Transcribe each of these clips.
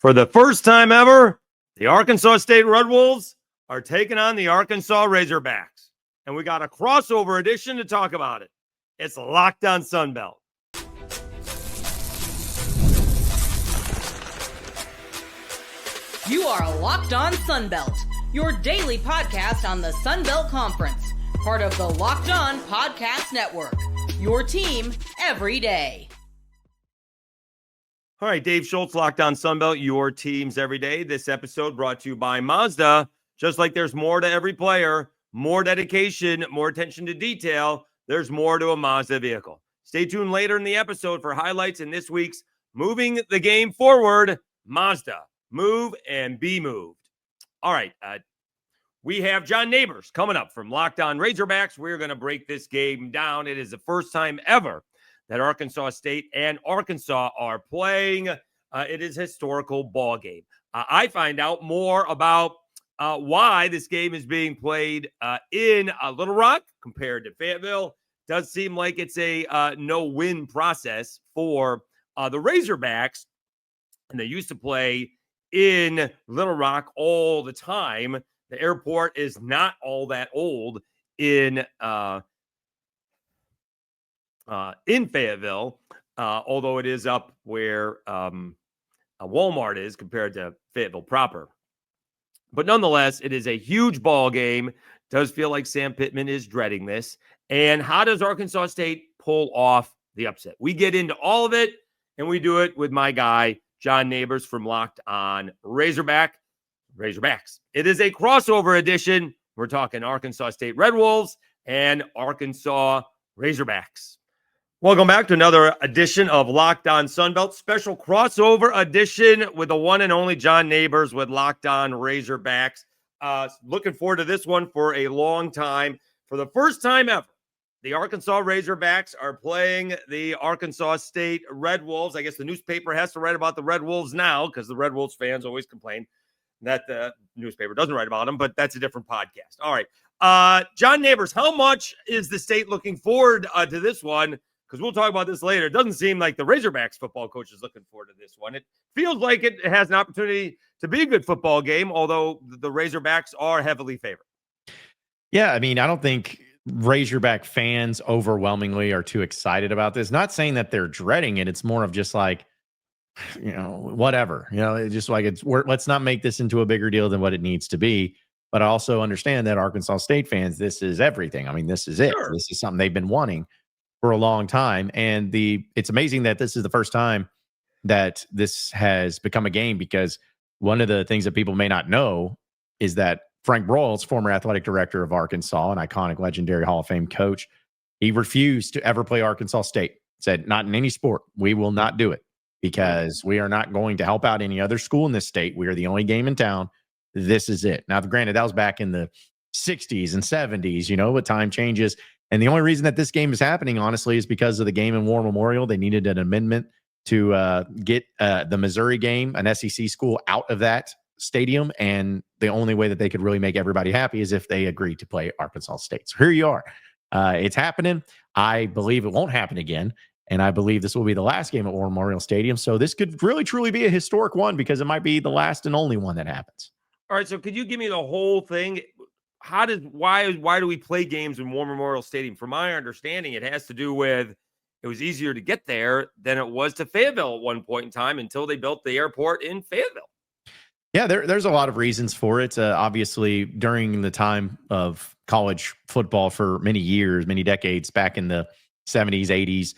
For the first time ever, the Arkansas State Red Wolves are taking on the Arkansas Razorbacks. And we got a crossover edition to talk about it. It's Locked On Sunbelt. You are Locked On Sunbelt, your daily podcast on the Sunbelt Conference, part of the Locked On Podcast Network, your team every day. All right, Dave Schultz, Locked On Sunbelt, your teams every day. This episode brought to you by Mazda. Just like there's more to every player, more dedication, more attention to detail, there's more to a Mazda vehicle. Stay tuned later in the episode for highlights in this week's Moving the Game Forward, Mazda. Move and be moved. All right, we have John Nabors coming up from Locked On Razorbacks. We're going to break this game down. It is the first time ever that Arkansas State and Arkansas are playing. It is a historical ball game. I find out more about why this game is being played in Little Rock compared to Fayetteville. Does seem like it's a no-win process for the Razorbacks, and they used to play in Little Rock all the time. The airport is not all that old in Fayetteville, although it is up where Walmart is compared to Fayetteville proper. But nonetheless, it is a huge ball game. Does feel like Sam Pittman is dreading this. And how does Arkansas State pull off the upset? We get into all of it, and we do it with my guy, John Nabors from Locked On Razorbacks. It is a crossover edition. We're talking Arkansas State Red Wolves and Arkansas Razorbacks. Welcome back to another edition of Locked On Sunbelt, special crossover edition with the one and only John Nabors with Locked On Razorbacks. Looking forward to this one for a long time. For the first time ever, the Arkansas Razorbacks are playing the Arkansas State Red Wolves. I guess the newspaper has to write about the Red Wolves now because the Red Wolves fans always complain that the newspaper doesn't write about them, but that's a different podcast. All right. John Nabors, how much is the state looking forward to this one? Because we'll talk about this later. It doesn't seem like the Razorbacks football coach is looking forward to this one. It feels like it has an opportunity to be a good football game, although the Razorbacks are heavily favored. Yeah, I mean, I don't think Razorback fans overwhelmingly are too excited about this. Not saying that they're dreading it. It's more of just like, whatever. It's just like let's not make this into a bigger deal than what it needs to be. But I also understand that Arkansas State fans, this is everything. I mean, this is it. Sure. This is something they've been wanting for a long time. And it's amazing that this is the first time that this has become a game, because one of the things that people may not know is that Frank Broyles, former athletic director of Arkansas, an iconic, legendary Hall of Fame coach, he refused to ever play Arkansas State. Said, not in any sport. We will not do it because we are not going to help out any other school in this state. We are the only game in town. This is it. Now, granted, that was back in the 60s and 70s, but time changes. And the only reason that this game is happening, honestly, is because of the game in War Memorial. They needed an amendment to get the Missouri game, an SEC school, out of that stadium. And the only way that they could really make everybody happy is if they agreed to play Arkansas State. So here you are. It's happening. I believe it won't happen again. And I believe this will be the last game at War Memorial Stadium. So this could really, truly be a historic one, because it might be the last and only one that happens. All right. So could you give me the whole thing? Why do we play games in War Memorial Stadium? From my understanding, it has to do with it was easier to get there than it was to Fayetteville at one point in time until they built the airport in Fayetteville. Yeah, there's a lot of reasons for it. Obviously, during the time of college football for many years, many decades, back in the 70s, 80s,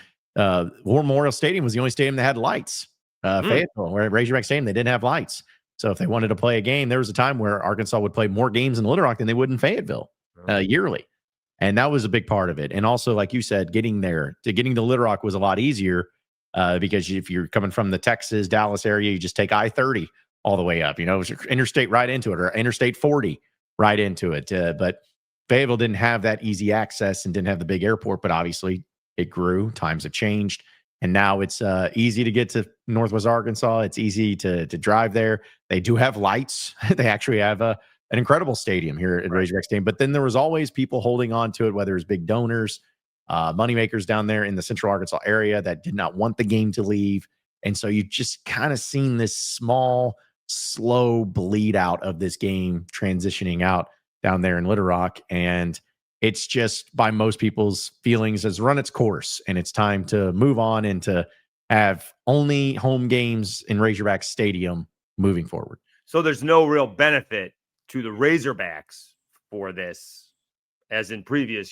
War Memorial Stadium was the only stadium that had lights. Fayetteville, where at Razorback Stadium, they didn't have lights. So if they wanted to play a game, there was a time where Arkansas would play more games in Little Rock than they would in Fayetteville yearly. And that was a big part of it. And also, like you said, getting to Little Rock was a lot easier because if you're coming from the Texas, Dallas area, you just take I-30 all the way up. It was interstate right into it, or Interstate 40 right into it. But Fayetteville didn't have that easy access and didn't have the big airport. But obviously, it grew. Times have changed. And now it's easy to get to Northwest Arkansas. It's easy to drive there. They do have lights. They actually have an incredible stadium here at Razorback Stadium. But then there was always people holding on to it, whether it's big donors, moneymakers down there in the Central Arkansas area that did not want the game to leave. And so you just kind of seen this small, slow bleed out of this game transitioning out down there in Little Rock. And it's just, by most people's feelings, has run its course, and it's time to move on and to have only home games in Razorback Stadium moving forward. So there's no real benefit to the Razorbacks for this, as in previous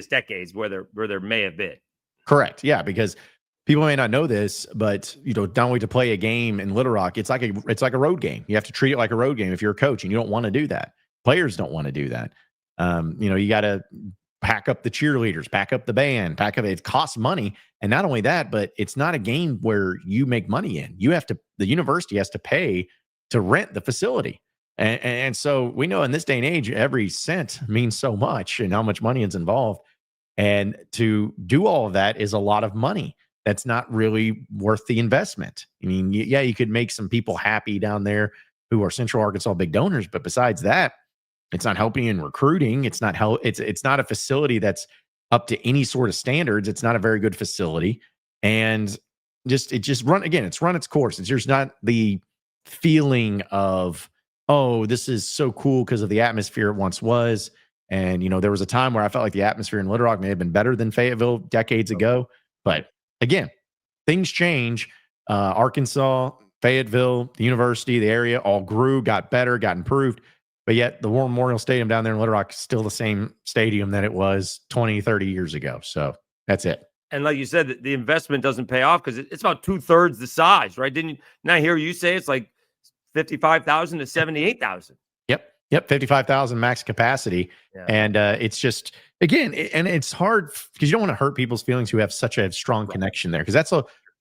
decades where there may have been. Correct. Yeah, because people may not know this, but not only to play a game in Little Rock, it's like a road game. You have to treat it like a road game if you're a coach, and you don't want to do that. Players don't want to do that. You got to pack up the cheerleaders, pack up the band, it costs money. And not only that, but it's not a game where you make money in. The university has to pay to rent the facility. And so we know in this day and age, every cent means so much and how much money is involved. And to do all of that is a lot of money. That's not really worth the investment. I mean, yeah, you could make some people happy down there who are Central Arkansas big donors, but besides that, it's not helping in recruiting. It's not a facility that's up to any sort of standards. It's not a very good facility. And it's run its course. It's just not the feeling of, oh, this is so cool because of the atmosphere it once was. And, there was a time where I felt like the atmosphere in Little Rock may have been better than Fayetteville decades ago. But again, things change. Arkansas, Fayetteville, the university, the area all grew, got better, got improved. But yet the War Memorial Stadium down there in Little Rock is still the same stadium that it was 20, 30 years ago. So that's it. And like you said, the investment doesn't pay off because it's about 2/3 the size, right? Didn't I hear you say it's like 55,000 to 78,000? Yep. 55,000 max capacity. Yeah. And it's just, again, and it's hard because you don't want to hurt people's feelings who have such a strong connection there. Because that's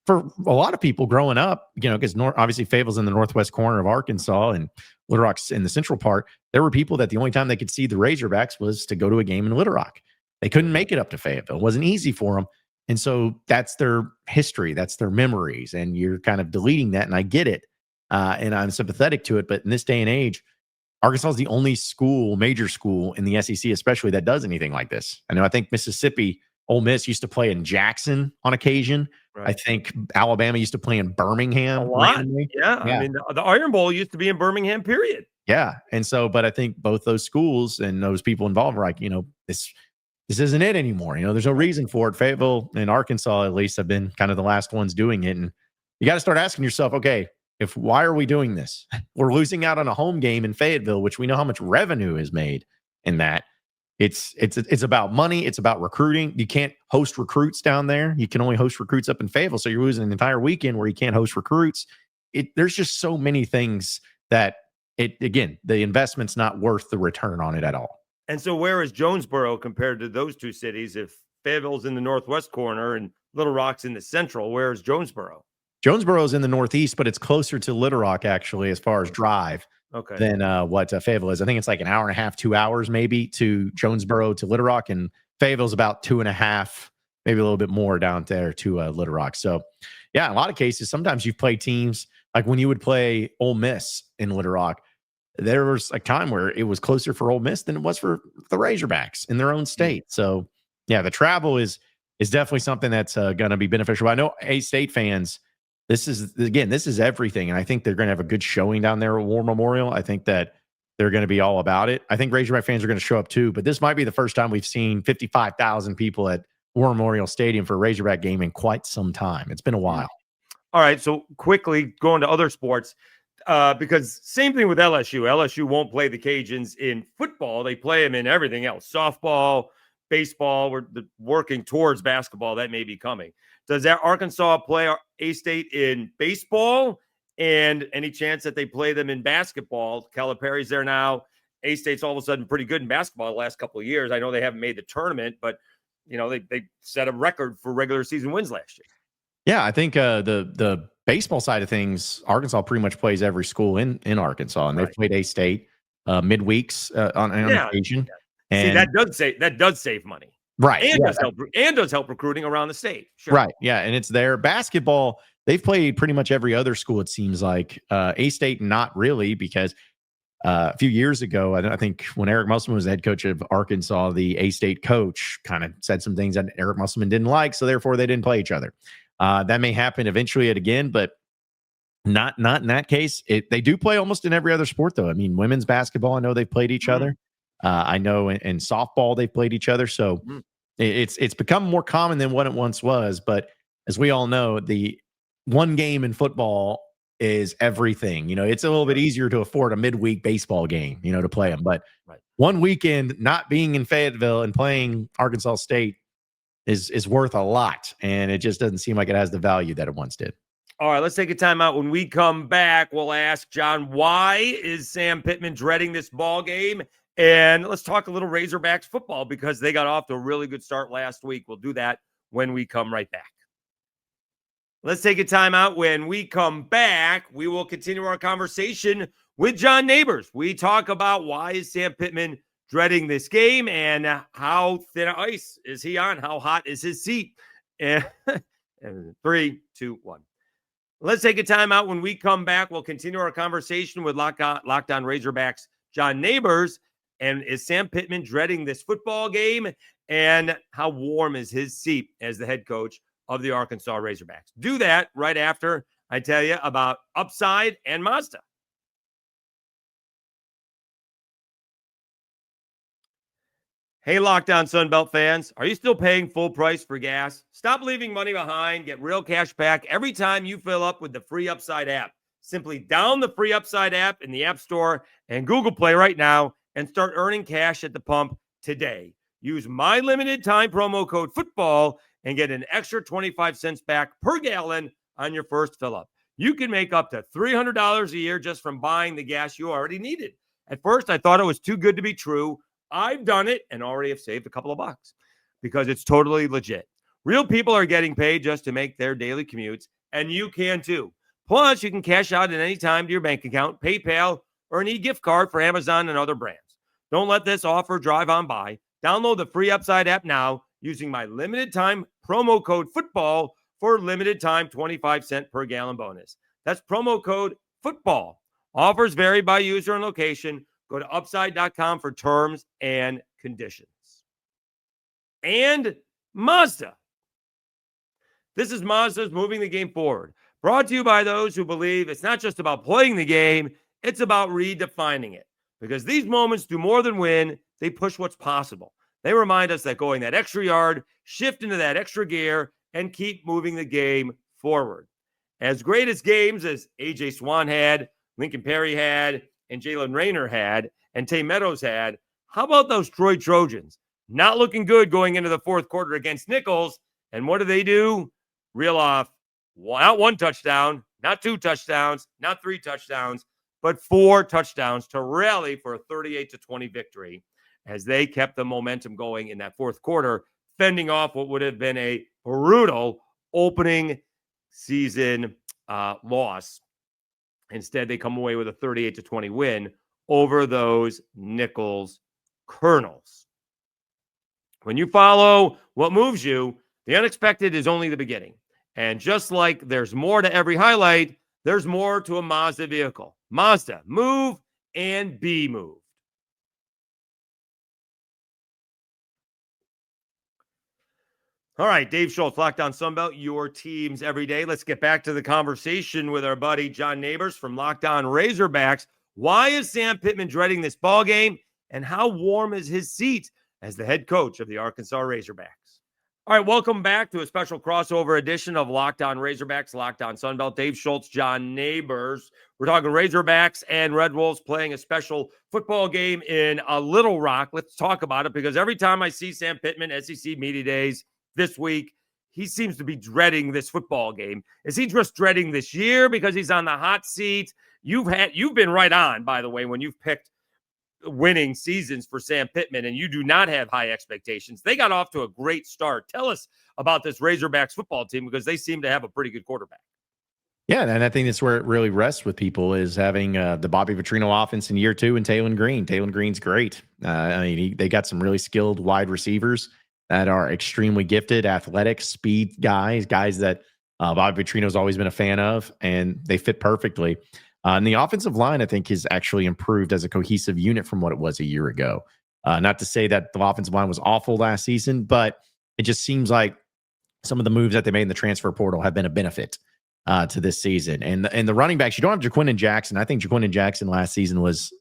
for a lot of people growing up, because obviously Fayetteville's in the northwest corner of Arkansas and Little Rock's in the central part. There were people that the only time they could see the Razorbacks was to go to a game in Little Rock. They couldn't make it up to Fayetteville. It wasn't easy for them. And so that's their history. That's their memories. And you're kind of deleting that. And I get it. And I'm sympathetic to it. But in this day and age, Arkansas is the only major school in the SEC, especially, that does anything like this. I think Mississippi, Ole Miss used to play in Jackson on occasion. Right. I think Alabama used to play in Birmingham. A lot. Yeah. I mean, the Iron Bowl used to be in Birmingham, period. Yeah. And so, but I think both those schools and those people involved were like, this isn't it anymore. There's no reason for it. Fayetteville and Arkansas, at least, have been kind of the last ones doing it. And you got to start asking yourself, okay, why are we doing this? We're losing out on a home game in Fayetteville, which we know how much revenue is made in that. It's about money. It's about recruiting. You can't host recruits down there. You can only host recruits up in Fayetteville. So you're losing an entire weekend where you can't host recruits. There's just so many things that the investment's not worth the return on it at all. And so where is Jonesboro compared to those two cities? If Fayetteville's in the northwest corner and Little Rock's in the central, where is Jonesboro? Jonesboro is in the northeast, but it's closer to Little Rock, actually, as far as drive than what Fayetteville is. I think it's like an hour and a half, 2 hours maybe to Jonesboro to Little Rock, and Fayetteville's about 2.5, maybe a little bit more down there to Little Rock. So, yeah, in a lot of cases, sometimes you've played teams, like when you would play Ole Miss in Little Rock, there was a time where it was closer for Ole Miss than it was for the Razorbacks in their own state. So, yeah, the travel is definitely something that's going to be beneficial. I know ASTATE fans, this is everything. And I think they're going to have a good showing down there at War Memorial. I think that they're going to be all about it. I think Razorback fans are going to show up too, but this might be the first time we've seen 55,000 people at War Memorial Stadium for a Razorback game in quite some time. It's been a while. All right. So quickly going to other sports, because same thing with LSU. LSU won't play the Cajuns in football. They play them in everything else. Softball, baseball. We're working towards basketball. That may be coming. Does that Arkansas play A-State in baseball? And any chance that they play them in basketball? Calipari's there now. A-State's all of a sudden pretty good in basketball the last couple of years. I know they haven't made the tournament, but they set a record for regular season wins last year. Yeah, I think the baseball side of things, Arkansas pretty much plays every school in Arkansas, and they've played A-State midweeks on occasion. Yeah. See, that does save money. Right. And does help recruiting around the state. Sure. Right. Yeah. And it's there. Basketball, they've played pretty much every other school, it seems like. A-State, not really, because a few years ago, I think when Eric Musselman was the head coach of Arkansas, the A-State coach kind of said some things that Eric Musselman didn't like, so therefore they didn't play each other. That may happen eventually again, but not in that case. They do play almost in every other sport, though. I mean, women's basketball, I know they've played each other. I know in softball they've played each other. So it's become more common than what it once was. But as we all know, the one game in football is everything. It's a little bit easier to afford a midweek baseball game, to play them. But one weekend not being in Fayetteville and playing Arkansas State is worth a lot. And it just doesn't seem like it has the value that it once did. All right, let's take a time out. When we come back, we'll ask John, why is Sam Pittman dreading this ball game? And let's talk a little Razorbacks football because they got off to a really good start last week. We'll do that when we come right back. Let's take a time out. When we come back, we will continue our conversation with John Nabors. We talk about why is Sam Pittman dreading this game and how thin ice is he on? How hot is his seat? And 3, 2, 1. Let's take a time out. When we come back, we'll continue our conversation with Locked On Razorbacks, John Nabors. And is Sam Pittman dreading this football game? And how warm is his seat as the head coach of the Arkansas Razorbacks? Do that right after I tell you about Upside and Mazda. Hey, Locked On Sunbelt fans, are you still paying full price for gas? Stop leaving money behind. Get real cash back every time you fill up with the free Upside app. Simply down the free Upside app in the App Store and Google Play right now and start earning cash at the pump today. Use my limited time promo code FOOTBALL and get an extra 25 cents back per gallon on your first fill up. You can make up to $300 a year just from buying the gas you already needed. At first, I thought it was too good to be true. I've done it and already have saved a couple of bucks because it's totally legit. Real people are getting paid just to make their daily commutes, and you can too. Plus, you can cash out at any time to your bank account, PayPal, or an e-gift card for Amazon and other brands. Don't let this offer drive on by. Download the free Upside app now using my limited time promo code FOOTBALL for limited time 25 cent per gallon bonus. That's promo code FOOTBALL. Offers vary by user and location. Go to upside.com for terms and conditions. And Mazda. This is Mazda's Moving the Game Forward. Brought to you by those who believe it's not just about playing the game, it's about redefining it. Because these moments do more than win, they push what's possible. They remind us that going that extra yard, shift into that extra gear, and keep moving the game forward. As great as games as A.J. Swan had, Lincoln Perry had, and Jaylen Raynor had, and Tay Meadows had, how about those Troy Trojans? Not looking good going into the fourth quarter against Nichols. And what do? Reel off not one touchdown, not 2 touchdowns, not 3 touchdowns, but 4 touchdowns to rally for a 38-20 victory as they kept the momentum going in that fourth quarter, fending off what would have been a brutal opening season loss. Instead, they come away with a 38-20 win over those Nichols Colonels. When you follow what moves you, the unexpected is only the beginning. And just like there's more to every highlight, there's more to a Mazda vehicle. Mazda, move and be moved. All right, Dave Schultz, Locked On Sunbelt, your teams every day. Let's get back to the conversation with our buddy John Nabors from Locked On Razorbacks. Why is Sam Pittman dreading this ball game, and how warm is his seat as the head coach of the Arkansas Razorbacks? All right, welcome back to a special crossover edition of Locked On Razorbacks, Locked On Sunbelt. Dave Schultz, John Nabors. We're talking Razorbacks and Red Wolves playing a special football game in Little Rock. Let's talk about it because every time I see Sam Pittman, SEC Media Days, this week, he seems to be dreading this football game. Is he just dreading this year because he's on the hot seat? You've been right on, by the way, when you've picked winning seasons for Sam Pittman, and you do not have high expectations. They got off to a great start. Tell us about this Razorbacks football team because they seem to have a pretty good quarterback. Yeah, and I think that's where it really rests with people is having the Bobby Petrino offense in year 2 and Jaylen Green. Jaylen Green's great. They got some really skilled wide receivers that are extremely gifted, athletic, speed guys that Bobby Petrino's always been a fan of, and they fit perfectly. And the offensive line, I think, has actually improved as a cohesive unit from what it was a year ago. Not to say that the offensive line was awful last season, but it just seems like some of the moves that they made in the transfer portal have been a benefit to this season. And the running backs, you don't have Jaquindon Jackson. I think Jaquindon Jackson last season was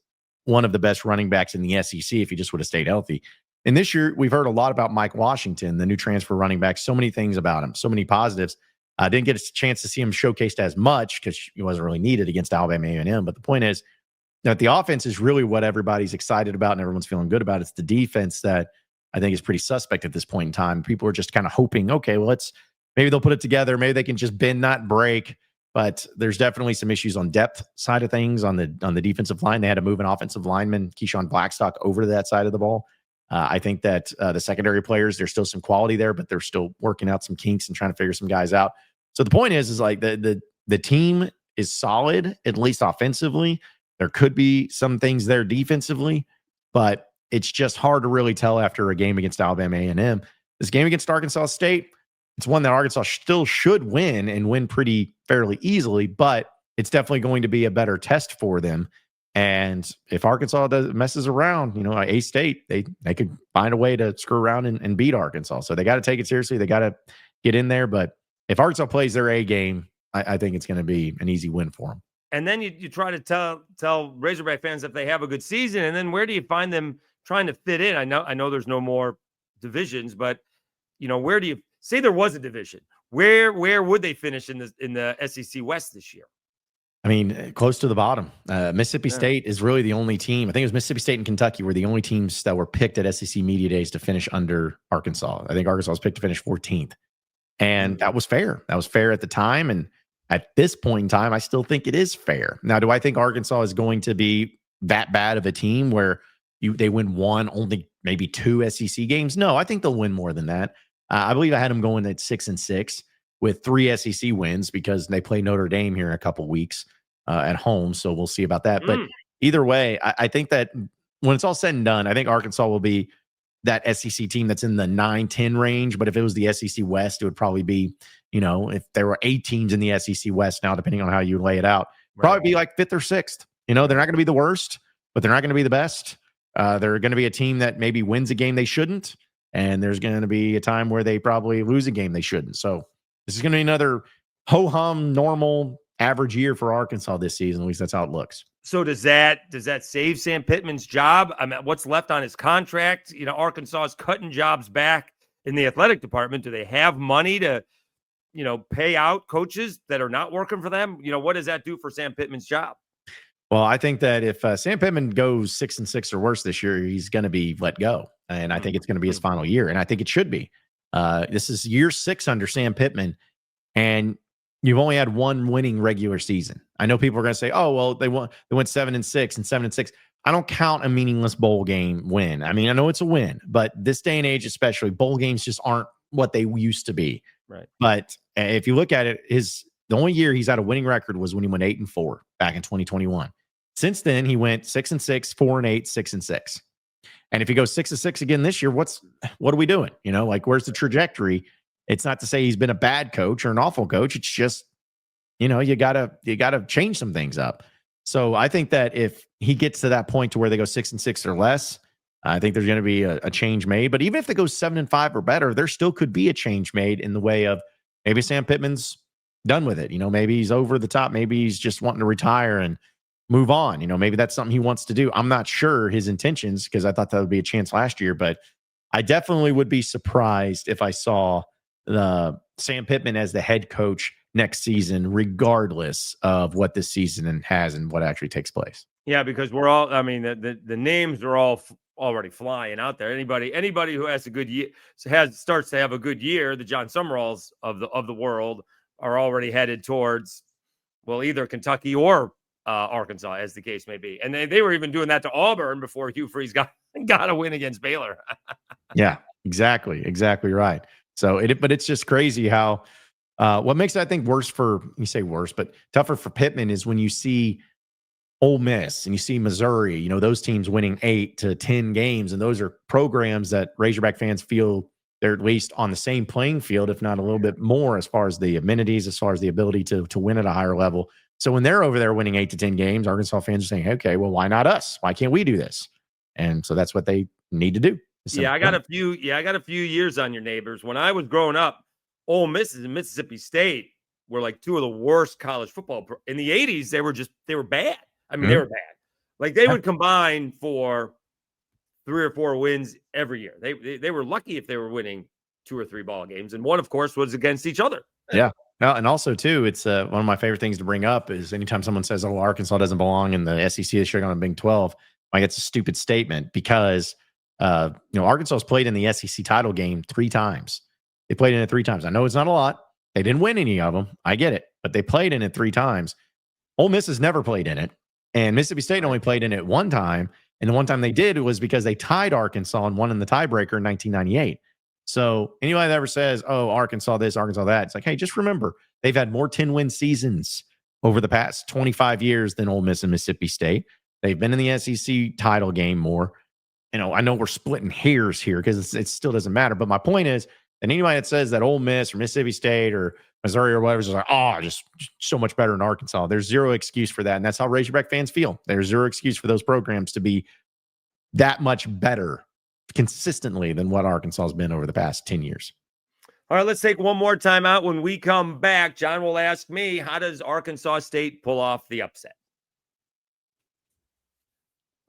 one of the best running backs in the SEC if he just would have stayed healthy. And this year, we've heard a lot about Mike Washington, the new transfer running back. So many things about him, so many positives. I didn't get a chance to see him showcased as much because he wasn't really needed against Alabama A&M. But the point is that the offense is really what everybody's excited about and everyone's feeling good about. It's the defense that I think is pretty suspect at this point in time. People are just kind of hoping, okay, well, maybe they'll put it together. Maybe they can just bend, not break. But there's definitely some issues on depth side of things on the defensive line. They had to move an offensive lineman, Keyshawn Blackstock, over to that side of the ball. I think that the secondary players, there's still some quality there, but they're still working out some kinks and trying to figure some guys out. So the point is like the team is solid, at least offensively. There could be some things there defensively, but it's just hard to really tell after a game against Alabama A&M. This game against Arkansas State, it's one that Arkansas still should win and win pretty fairly easily, but it's definitely going to be a better test for them. And if Arkansas messes around, A-State, they could find a way to screw around and beat Arkansas. So they got to take it seriously. They got to get in there. But if Arkansas plays their A game, I think it's going to be an easy win for them. And then you try to tell Razorback fans if they have a good season, and then where do you find them trying to fit in? I know there's no more divisions, but where do you say there was a division? Where would they finish in the SEC West this year? I mean, close to the bottom. Mississippi State is really the only team. I think it was Mississippi State and Kentucky were the only teams that were picked at SEC Media Days to finish under Arkansas. I think Arkansas was picked to finish 14th. And that was fair. That was fair at the time. And at this point in time, I still think it is fair. Now, do I think Arkansas is going to be that bad of a team where they win one, only maybe 2 SEC games? No, I think they'll win more than that. I believe I had them going at 6-6 with 3 SEC wins because they play Notre Dame here in a couple weeks at home. So we'll see about that. But either way, I think that when it's all said and done, I think Arkansas will be that SEC team that's in the 9-10 range. But if it was the SEC West, it would probably be, if there were 8 teams in the SEC West now, depending on how you lay it out, probably be like 5th or 6th. They're not going to be the worst, but they're not going to be the best. They're going to be a team that maybe wins a game they shouldn't. And there's going to be a time where they probably lose a game they shouldn't. So this is going to be another ho-hum, normal, average year for Arkansas this season. At least that's how it looks. So does that save Sam Pittman's job? I mean, what's left on his contract? Arkansas is cutting jobs back in the athletic department. Do they have money to, pay out coaches that are not working for them? What does that do for Sam Pittman's job? Well, I think that if Sam Pittman goes 6-6 or worse this year, he's going to be let go. And I think it's going to be his final year. And I think it should be. This is year 6 under Sam Pittman. And you've only had one winning regular season. I know people are going to say, oh, well, they went 7-6 and 7-6. I don't count a meaningless bowl game win. I mean, I know it's a win, but this day and age, especially, bowl games just aren't what they used to be. Right. But if you look at it, the only year he's had a winning record was when he went 8-4 back in 2021. Since then, he went 6-6, 4-8, 6-6. And if he goes 6-6 again this year, what are we doing? Where's the trajectory? It's not to say he's been a bad coach or an awful coach. It's just, you gotta change some things up. So I think that if he gets to that point to where they go 6-6 or less, I think there's going to be a change made. But even if they go 7-5 or better, there still could be a change made in the way of maybe Sam Pittman's done with it. Maybe he's over the top. Maybe he's just wanting to retire and move on. Maybe that's something he wants to do. I'm not sure his intentions because I thought that would be a chance last year, but I definitely would be surprised if I saw Sam Pittman as the head coach next season, regardless of what this season has and what actually takes place. Yeah, because we're all, the names are all already flying out there. Anybody who has a good year starts to have a good year, the John Summeralls of the world are already headed towards, well, either Kentucky or Arkansas, as the case may be. And they were even doing that to Auburn before Hugh Freeze got a win against Baylor. Yeah, exactly right. So but it's just crazy how what makes it, I think, but tougher for Pittman is when you see Ole Miss and you see Missouri, those teams winning 8-10 games. And those are programs that Razorback fans feel they're at least on the same playing field, if not a little bit more, as far as the amenities, as far as the ability to win at a higher level. So when they're over there winning 8-10 games, Arkansas fans are saying, okay, well, why not us? Why can't we do this? And so that's what they need to do. I got a few years on your Neighbors. When I was growing up, Ole Miss and Mississippi State were like two of the worst college football. In the 80s, they were bad. I mean, they were bad. Like they would combine for 3 or 4 wins every year. They were lucky if they were winning 2 or 3 ball games. And one, of course, was against each other. Yeah. No, and also too, it's one of my favorite things to bring up is anytime someone says, "Oh, Arkansas doesn't belong in the SEC, they should go on Big 12." Like it's a stupid statement because Arkansas's played in the SEC title game 3 times. They played in it 3 times. I know it's not a lot. They didn't win any of them. I get it, but they played in it 3 times. Ole Miss has never played in it, and Mississippi State only played in it 1 time. And the one time they did was because they tied Arkansas and won in the tiebreaker in 1998. So anybody that ever says, "Oh, Arkansas this, Arkansas that," it's like, hey, just remember they've had more 10-win seasons over the past 25 years than Ole Miss and Mississippi State. They've been in the SEC title game more. I know we're splitting hairs here because it still doesn't matter. But my point is that anybody that says that Ole Miss or Mississippi State or Missouri or whatever is like, "Oh, just so much better than Arkansas." There's zero excuse for that. And that's how Razorback fans feel. There's zero excuse for those programs to be that much better consistently than what Arkansas has been over the past 10 years. All right, let's take one more time out. When we come back, John will ask me, how does Arkansas State pull off the upset?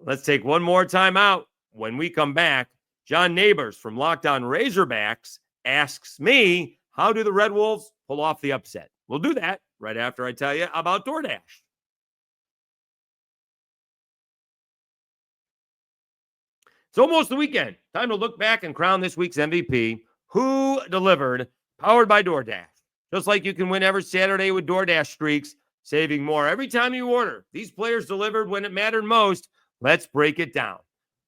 Let's take one more time out. When we come back, John Nabors from Locked On Razorbacks asks me, how do the Red Wolves pull off the upset? We'll do that right after I tell you about DoorDash. It's almost the weekend. Time to look back and crown this week's MVP. Who delivered? Powered by DoorDash. Just like you can win every Saturday with DoorDash streaks, saving more every time you order. These players delivered when it mattered most. Let's break it down.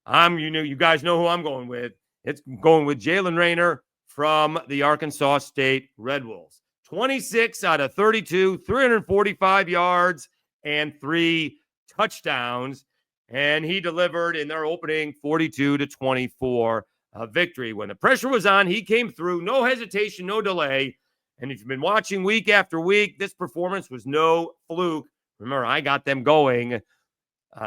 You guys know who I'm going with. It's going with Jaylen Raynor from the Arkansas State Red Wolves. 26 out of 32, 345 yards, and 3 touchdowns. And he delivered in their opening 42-24 victory. When the pressure was on, he came through. No hesitation, no delay. And if you've been watching week after week, this performance was no fluke. Remember, I got them going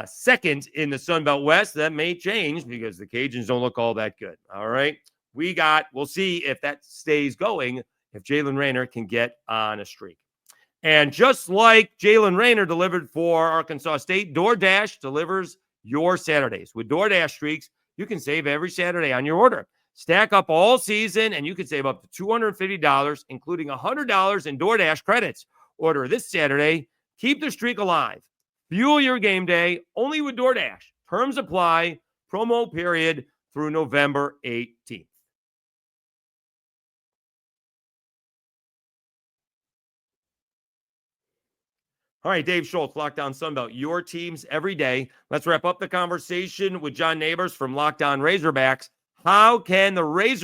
second in the Sun Belt West. That may change because the Cajuns don't look all that good. All right. We'll see if that stays going, if Jaylen Raynor can get on a streak. And just like Jaylen Raynor delivered for Arkansas State, DoorDash delivers your Saturdays. With DoorDash streaks, you can save every Saturday on your order. Stack up all season, and you can save up to $250, including $100 in DoorDash credits. Order this Saturday. Keep the streak alive. Fuel your game day only with DoorDash. Terms apply. Promo period through November 18th. All right, Dave Schultz, Locked On Sunbelt, your teams every day. Let's wrap up the conversation with John Nabors from Locked On Razorbacks. How can the Red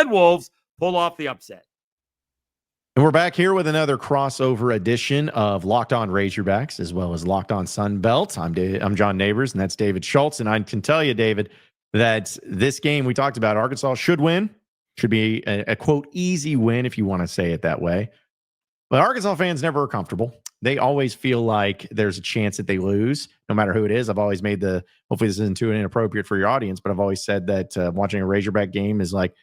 Wolves pull off the upset? And we're back here with another crossover edition of Locked On Razorbacks, as well as Locked On Sunbelt. I'm John Nabors, and that's David Schultz. And I can tell you, David, that this game we talked about, Arkansas should win. Should be a quote, easy win, if you want to say it that way. But Arkansas fans never are comfortable. They always feel like there's a chance that they lose, no matter who it is. I've always made hopefully this isn't too inappropriate for your audience, but I've always said that watching a Razorback game is like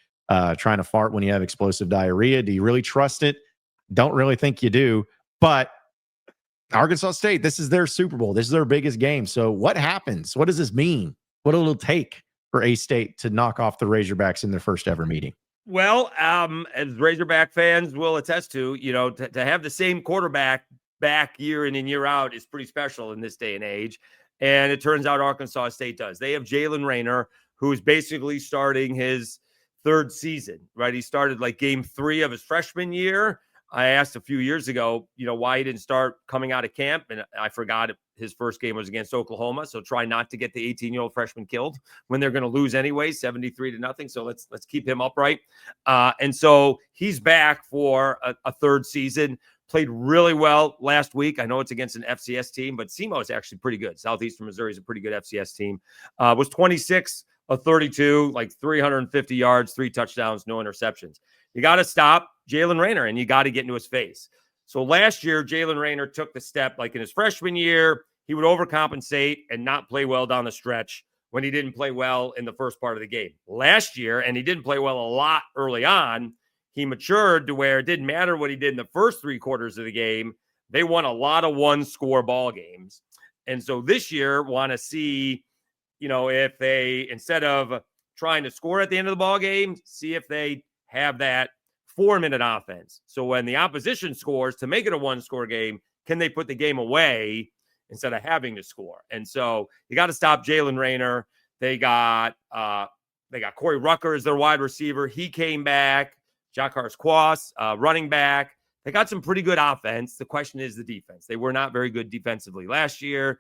trying to fart when you have explosive diarrhea. Do you really trust it? Don't really think you do. But Arkansas State, this is their Super Bowl. This is their biggest game. So what happens? What does this mean? What will it take for A-State to knock off the Razorbacks in their first ever meeting? Well, as Razorback fans will attest to, to have the same quarterback back year in and year out is pretty special in this day and age. And it turns out Arkansas State does. They have Jaylen Raynor, who is basically starting his 3rd season, right? He started like game 3 of his freshman year. I asked a few years ago, why he didn't start coming out of camp. And I forgot his first game was against Oklahoma. So try not to get the 18-year-old freshman killed when they're going to lose anyway, 73-0. So let's keep him upright. And so he's back for a 3rd season. Played really well last week. I know it's against an FCS team, but SEMO is actually pretty good. Southeastern Missouri is a pretty good FCS team. Was 26 of 32, like 350 yards, 3 touchdowns, no interceptions. You got to stop Jaylen Raynor, and you got to get into his face. So last year, Jaylen Raynor took the step, like in his freshman year, he would overcompensate and not play well down the stretch when he didn't play well in the first part of the game. Last year, and he didn't play well a lot early on, he matured to where it didn't matter what he did in the first 3 quarters of the game. They won a lot of 1-score ball games. And so this year want to see, if they, instead of trying to score at the end of the ball game, see if they have that 4-minute offense. So when the opposition scores to make it a 1-score game, can they put the game away instead of having to score? And so you got to stop Jaylen Raynor. They got Corey Rucker as their wide receiver. He came back. Jacques Quas, running back. They got some pretty good offense. The question is the defense. They were not very good defensively last year.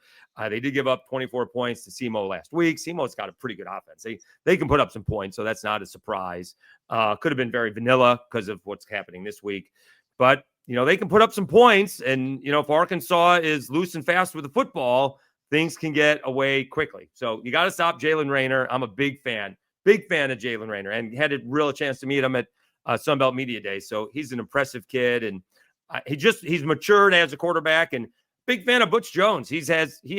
They did give up 24 points to SEMO last week. SEMO's got a pretty good offense. They can put up some points, so that's not a surprise. Could have been very vanilla because of what's happening this week. But, they can put up some points. And, if Arkansas is loose and fast with the football, things can get away quickly. So you got to stop Jaylen Raynor. I'm a big fan of Jaylen Raynor, and had a real chance to meet him at Sunbelt Media Day. So he's an impressive kid, and he's matured as a quarterback, and big fan of Butch Jones. He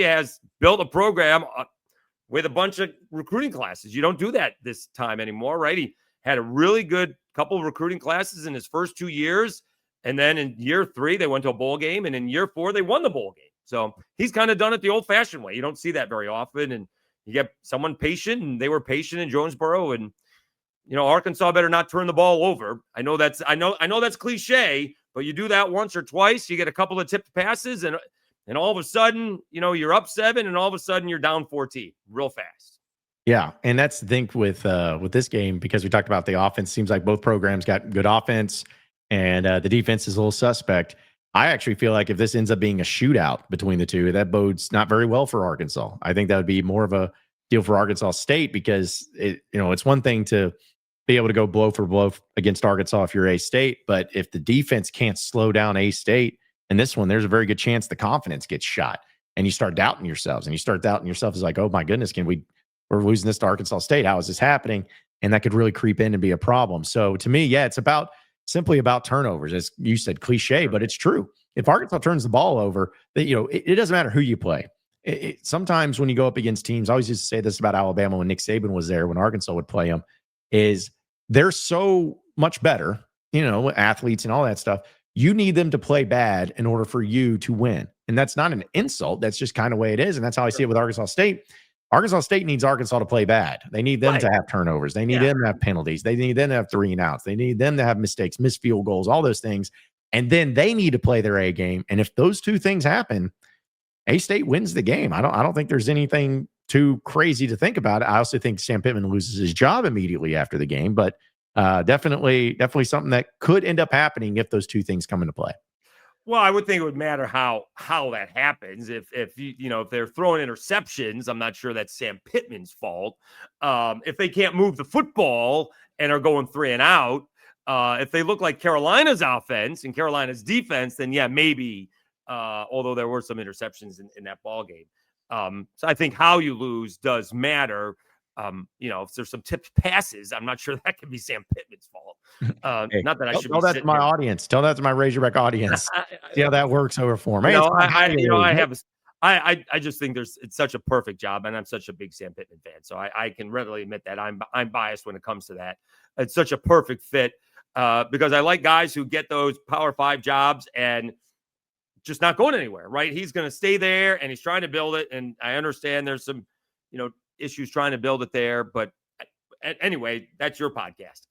has built a program with a bunch of recruiting classes. You don't do that this time anymore, right? He had a really good couple of recruiting classes in his first 2 years. And then in year 3, they went to a bowl game. And in year 4, they won the bowl game. So he's kind of done it the old fashioned way. You don't see that very often. And you get someone patient, and they were patient in Jonesboro. And, Arkansas better not turn the ball over. I know that's cliche, but you do that once or twice, you get a couple of tipped passes, and all of a sudden, you're up 7, and all of a sudden you're down 14 real fast. Yeah, and that's the thing with this game, because we talked about the offense. Seems like both programs got good offense, and the defense is a little suspect. I actually feel like if this ends up being a shootout between the two, that bodes not very well for Arkansas. I think that would be more of a deal for Arkansas State, because it's one thing to be able to go blow for blow against Arkansas if you're A-State, but if the defense can't slow down A-State, in this one, there's a very good chance the confidence gets shot, and you start doubting yourselves, It's like, oh my goodness, we're losing this to Arkansas State. How is this happening? And that could really creep in and be a problem. So to me, yeah, it's simply about turnovers. As you said, cliche, but it's true. If Arkansas turns the ball over, it doesn't matter who you play. Sometimes when you go up against teams, I always used to say this about Alabama when Nick Saban was there, when Arkansas would play them, is they're so much better, athletes and all that stuff. You need them to play bad in order for you to win. And that's not an insult. That's just kind of the way it is. And that's how I see it with Arkansas State. Arkansas State needs Arkansas to play bad. They need them to have turnovers. They need them to have penalties. They need them to have 3 and outs. They need them to have mistakes, missed field goals, all those things. And then they need to play their A game. And if those two things happen, A-State wins the game. I don't think there's anything too crazy to think about it. I also think Sam Pittman loses his job immediately after the game, but definitely something that could end up happening if those two things come into play. Well, I would think it would matter how that happens. If they're throwing interceptions, I'm not sure that's Sam Pittman's fault. If they can't move the football and are going 3 and out, if they look like Carolina's offense and Carolina's defense, then yeah, maybe. Although there were some interceptions in that ball game. So I think how you lose does matter. If there's some tipped passes, I'm not sure that could be Sam Pittman's fault. Hey, not that I should tell that to my audience. Tell that to my Razorback audience. See how that works over for me. I just think it's such a perfect job, and I'm such a big Sam Pittman fan, so I can readily admit that I'm biased when it comes to that. It's such a perfect fit because I like guys who get those Power 5 jobs and just not going anywhere, right? He's going to stay there, and he's trying to build it. And I understand there's some, issues trying to build it there. But anyway, that's your podcast.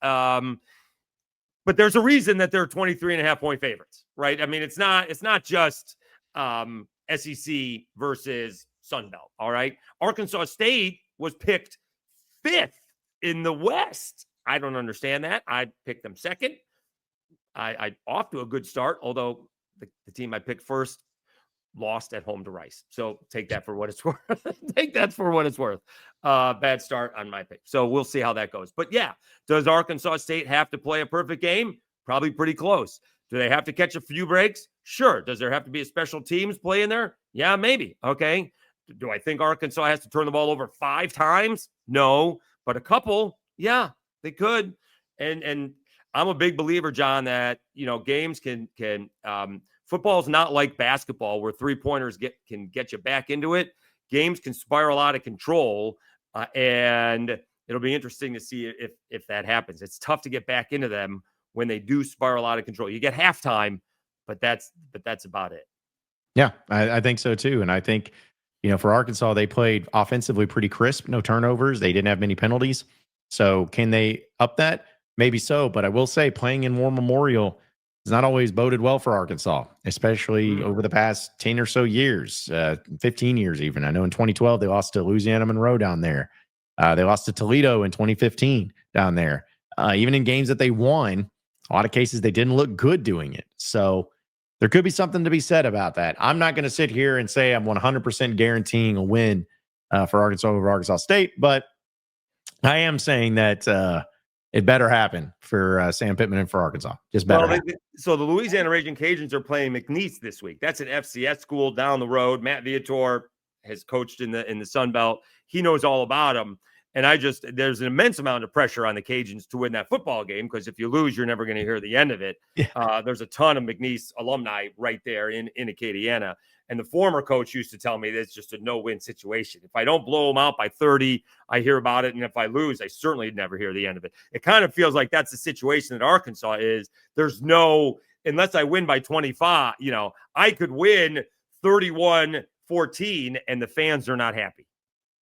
But there's a reason that they're 23.5 point favorites, right? I mean, it's not just SEC versus Sun Belt, all right? Arkansas State was picked 5th in the West. I don't understand that. I picked them 2nd. I off to a good start, although the team I picked first lost at home to Rice. So take that for what it's worth. Take that for what it's worth. Bad start on my pick. So we'll see how that goes. But yeah, does Arkansas State have to play a perfect game? Probably pretty close. Do they have to catch a few breaks? Sure. Does there have to be a special teams play in there? Yeah, maybe. Okay. Do I think Arkansas has to turn the ball over 5 times? No, but a couple, yeah, they could. And I'm a big believer, John, that, games can football's not like basketball where 3-pointers can get you back into it. Games can spiral out of control, and it'll be interesting to see if that happens. It's tough to get back into them when they do spiral out of control. You get halftime, but that's about it. Yeah, I think so too. And I think, for Arkansas, they played offensively pretty crisp, no turnovers. They didn't have many penalties. So can they up that? Maybe so. But I will say playing in War Memorial has not always boded well for Arkansas, especially over the past 10 or so years, 15 years even. I know in 2012, they lost to Louisiana Monroe down there. They lost to Toledo in 2015 down there. Even in games that they won, a lot of cases they didn't look good doing it. So there could be something to be said about that. I'm not going to sit here and say I'm 100% guaranteeing a win for Arkansas over Arkansas State, but I am saying that it better happen for Sam Pittman and for Arkansas. Just better. So the Louisiana Raging Cajuns are playing McNeese this week. That's an FCS school down the road. Matt Viator has coached in the Sun Belt. He knows all about them. And there's an immense amount of pressure on the Cajuns to win that football game, because if you lose, you're never going to hear the end of it. Yeah. There's a ton of McNeese alumni right there in Acadiana. And the former coach used to tell me that's just a no-win situation. If I don't blow them out by 30, I hear about it. And if I lose, I certainly never hear the end of it. It kind of feels like that's the situation that Arkansas is. There's no, unless I win by 25, I could win 31-14 and the fans are not happy.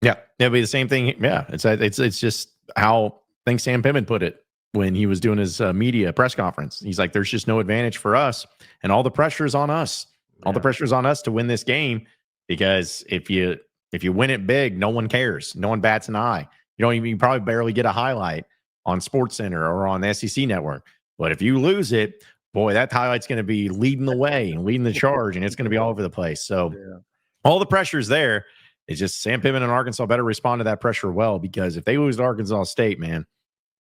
Yeah, it'll be the same thing. Yeah, it's just how I think Sam Pittman put it when he was doing his media press conference. He's like, there's just no advantage for us, and all the pressure is on us. Yeah. All the pressure is on us to win this game, because if you win it big, no one cares. No one bats an eye. You probably barely get a highlight on SportsCenter or on the SEC network. But if you lose it, boy, that highlight's going to be leading the way and leading the charge, and it's going to be all over the place. So all the pressure's there. It's just Sam Pittman and Arkansas better respond to that pressure well, because if they lose to Arkansas State, man,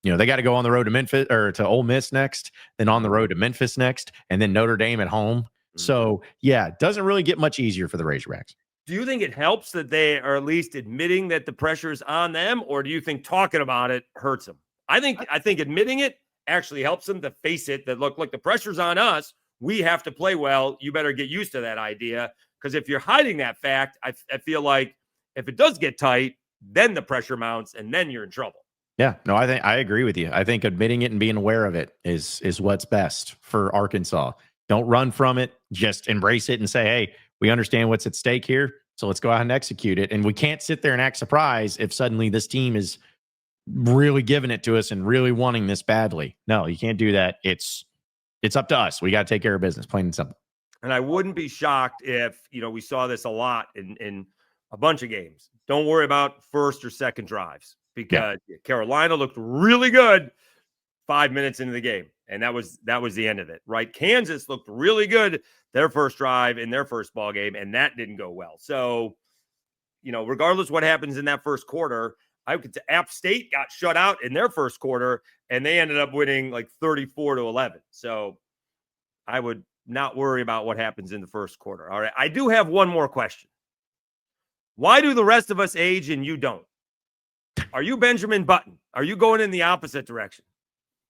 they got to go on the road to Memphis or to Ole Miss next, then on the road to Memphis next, and then Notre Dame at home. Mm-hmm. So, yeah, it doesn't really get much easier for the Razorbacks. Do you think it helps that they are at least admitting that the pressure is on them, or do you think talking about it hurts them? I think admitting it actually helps them to face it, that look, the pressure's on us. We have to play well. You better get used to that idea. Because if you're hiding that fact, I feel like if it does get tight, then the pressure mounts and then you're in trouble. Yeah, no, I agree with you. I think admitting it and being aware of it is what's best for Arkansas. Don't run from it. Just embrace it and say, hey, we understand what's at stake here, so let's go out and execute it. And we can't sit there and act surprised if suddenly this team is really giving it to us and really wanting this badly. No, you can't do that. It's up to us. We got to take care of business, plain and simple. And I wouldn't be shocked if, we saw this a lot in a bunch of games. Don't worry about first or second drives, because Carolina looked really good 5 minutes into the game. And that was the end of it, right? Kansas looked really good their first drive in their first ball game, and that didn't go well. So, regardless what happens in that first quarter, App State got shut out in their first quarter, and they ended up winning like 34-11. So I would not worry about what happens in the first quarter. All right. I do have one more question. Why do the rest of us age and you don't? Are you Benjamin Button? Are you going in the opposite direction?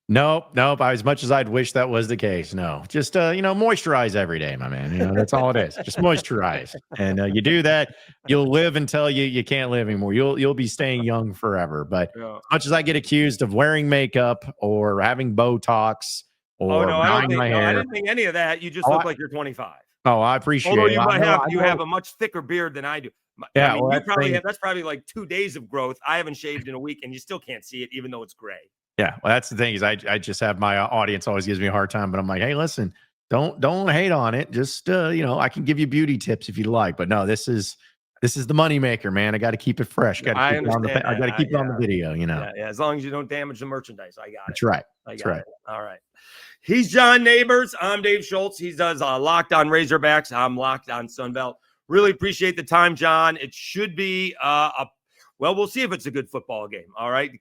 Nope. As much as I'd wish that was the case. No, just, moisturize every day, my man. That's all it is. Just moisturize. And you do that, you'll live until you can't live anymore. You'll be staying young forever. But as much as I get accused of wearing makeup or having Botox, I didn't think any of that. You just look like you're 25. Oh, I appreciate it. Although you have a much thicker beard than I do. Yeah, that's probably like 2 days of growth. I haven't shaved in a week, and you still can't see it, even though it's gray. Yeah, well, that's the thing is I just have my audience always gives me a hard time, but I'm like, hey, listen, don't hate on it. Just I can give you beauty tips if you like, but no, this is the moneymaker, man. I got to keep it fresh. I got to keep it on the video. Yeah, as long as you don't damage the merchandise, I got it. That's right. That's right. All right. He's John Nabors. I'm Dave Schultz. He does Locked On Razorbacks. I'm Locked On Sunbelt. Really appreciate the time, John. It should be we'll see if it's a good football game. All right.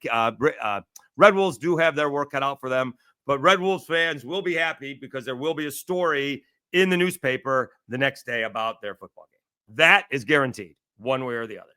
Red Wolves do have their work cut out for them, but Red Wolves fans will be happy because there will be a story in the newspaper the next day about their football game. That is guaranteed, one way or the other.